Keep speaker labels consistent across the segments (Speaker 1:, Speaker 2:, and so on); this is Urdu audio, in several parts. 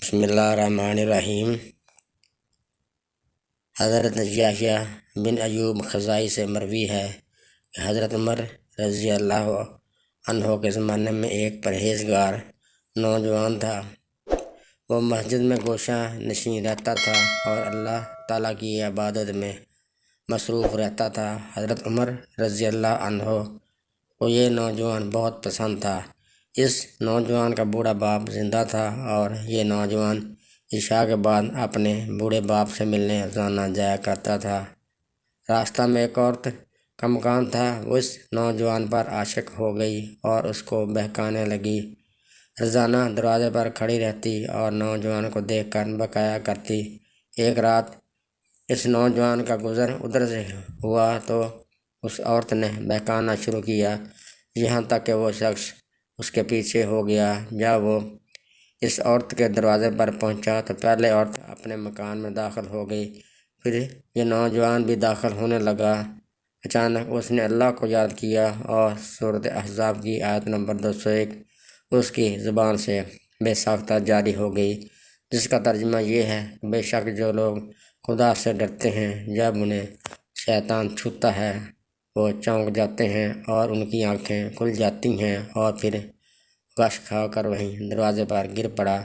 Speaker 1: بسم اللہ الرحمن الرحیم۔ حضرت یحییٰ بن ایوب خزائی سے مروی ہے کہ حضرت عمر رضی اللہ عنہ کے زمانے میں ایک پرہیزگار نوجوان تھا۔ وہ مسجد میں گوشہ نشین رہتا تھا اور اللہ تعالیٰ کی عبادت میں مصروف رہتا تھا۔ حضرت عمر رضی اللہ عنہ کو یہ نوجوان بہت پسند تھا۔ اس نوجوان کا بوڑھا باپ زندہ تھا اور یہ نوجوان عشاء کے بعد اپنے بوڑھے باپ سے ملنے روزانہ جایا کرتا تھا۔ راستہ میں ایک عورت کا مکان تھا۔ وہ اس نوجوان پر عاشق ہو گئی اور اس کو بہکانے لگی۔ روزانہ دروازے پر کھڑی رہتی اور نوجوان کو دیکھ کر بکایا کرتی۔ ایک رات اس نوجوان کا گزر ادھر سے ہوا تو اس عورت نے بہکانا شروع کیا، یہاں تک کہ وہ شخص اس کے پیچھے ہو گیا۔ جب وہ اس عورت کے دروازے پر پہنچا تو پہلے عورت اپنے مکان میں داخل ہو گئی، پھر یہ نوجوان بھی داخل ہونے لگا۔ اچانک اس نے اللہ کو یاد کیا اور سورۃ احزاب کی آیت نمبر 201 اس کی زبان سے بے ساختہ جاری ہو گئی، جس کا ترجمہ یہ ہے کہ بے شک جو لوگ خدا سے ڈرتے ہیں، جب انہیں شیطان چھوتا ہے وہ چونک جاتے ہیں اور ان کی آنکھیں کھل جاتی ہیں، اور پھر غش کھا کر وہیں دروازے پر گر پڑا۔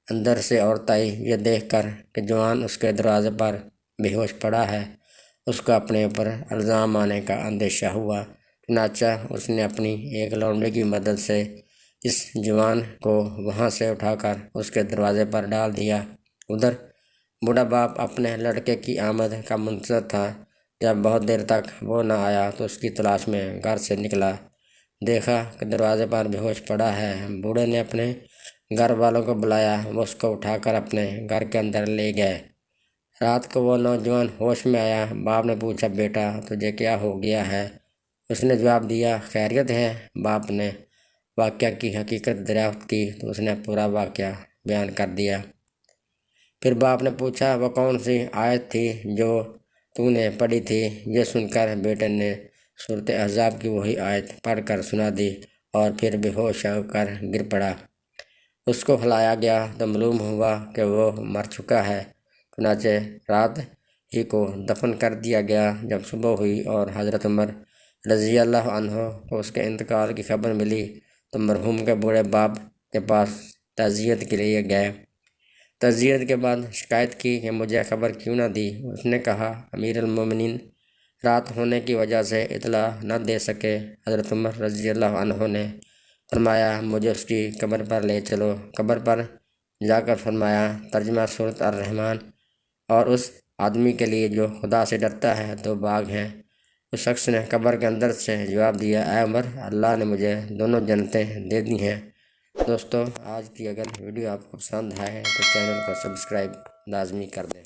Speaker 1: اندر سے عورت آئی، یہ دیکھ کر کہ جوان اس کے دروازے پر بے ہوش پڑا ہے، اس کو اپنے اوپر الزام آنے کا اندیشہ ہوا۔ چنانچہ اس نے اپنی ایک لونڈی کی مدد سے اس جوان کو وہاں سے اٹھا کر اس کے دروازے پر ڈال دیا۔ ادھر بوڑھا باپ اپنے لڑکے کی آمد کا منتظر تھا۔ جب بہت دیر تک وہ نہ آیا تو اس کی تلاش میں گھر سے نکلا، دیکھا کہ دروازے پر بے ہوش پڑا ہے۔ بوڑھے نے اپنے گھر والوں کو بلایا، وہ اس کو اٹھا کر اپنے گھر کے اندر لے گئے۔ رات کو وہ نوجوان ہوش میں آیا۔ باپ نے پوچھا، بیٹا تجھے کیا ہو گیا ہے؟ اس نے جواب دیا، خیریت ہے۔ باپ نے واقعہ کی حقیقت دریافت کی تو اس نے پورا واقعہ بیان کر دیا۔ پھر باپ نے پوچھا، وہ کون سی آیت تھی جو تو نے پڑھی تھی؟ یہ سن کر بیٹے نے سورۃ احزاب کی وہی آیت پڑھ کر سنا دی اور پھر بے ہوش ہو کر گر پڑا۔ اس کو ہلایا گیا تو معلوم ہوا کہ وہ مر چکا ہے۔ چنانچہ رات ہی کو دفن کر دیا گیا۔ جب صبح ہوئی اور حضرت عمر رضی اللہ عنہ کو اس کے انتقال کی خبر ملی تو مرحوم کے بوڑھے باپ کے پاس تعزیت کے لیے گئے۔ تعزیت کے بعد شکایت کی کہ مجھے خبر کیوں نہ دی؟ اس نے کہا، امیر المومنین رات ہونے کی وجہ سے اطلاع نہ دے سکے۔ حضرت عمر رضی اللہ عنہ نے فرمایا، مجھے اس کی قبر پر لے چلو۔ قبر پر جا کر فرمایا، ترجمہ سورۃ الرحمن، اور اس آدمی کے لیے جو خدا سے ڈرتا ہے دو باغ ہیں۔ اس شخص نے قبر کے اندر سے جواب دیا، اے عمر، اللہ نے مجھے دونوں جنتیں دے دی ہیں۔ دوستو، آج کی اگر ویڈیو آپ کو پسند آئے تو چینل کو سبسکرائب لازمی کر دیں۔